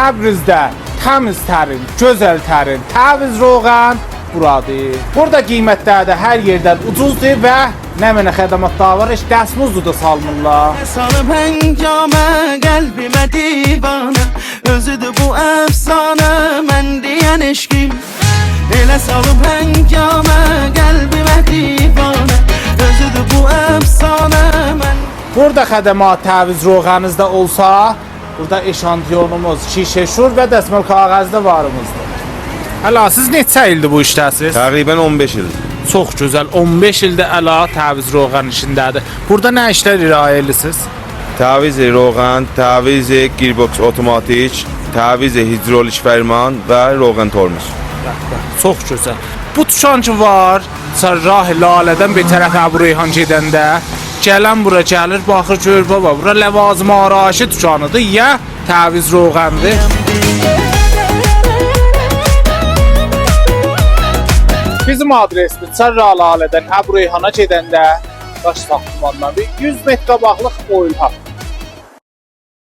Təbrizdə təmiz tərin, gözəl tərin, Təbriz roğan buradır. Burada qiymətlər də hər yerdən ucuzdur və nə mənə xədmətlər var, heç dəsmuzlu da salmırlar. Salıb həngamə, qəlbimə divanə, özüdür bu əfsanə, mən deyən eşqim. Elə salıb həngamə, qəlbimə divanə, özüdür bu əfsanə, mən. Burada xədəmat Təbriz roğanızda olsa, burada eşantiyonumuz, şişe şur və dəsmal kağızda varımızdır. Əla, siz neçə ildir bu işdəsiz? Təqribən 15 il. Çox gözəl, 15 ildir Əla Təbriz roğan işindədir. Burada nə işlər irayə edirsiniz? Təviz roğan, təviz gearbox otomatik, təviz hidrolik fərman və roğan tormuz. Çox gözəl. Bu dükan ki var, Sərrah Lalədən bir tərəf Əbu Reyhan gedəndə, gələn bura gəlir, baxır gör baba, bura ləvazım arayışı dükanıdır, ya Təbriz roğandır. Bizim adresimiz Sərrah Lalədən Əbu Reyhana gedəndə, baş saxlamandan bir 100 metr qabaqlıq oyul haqqı.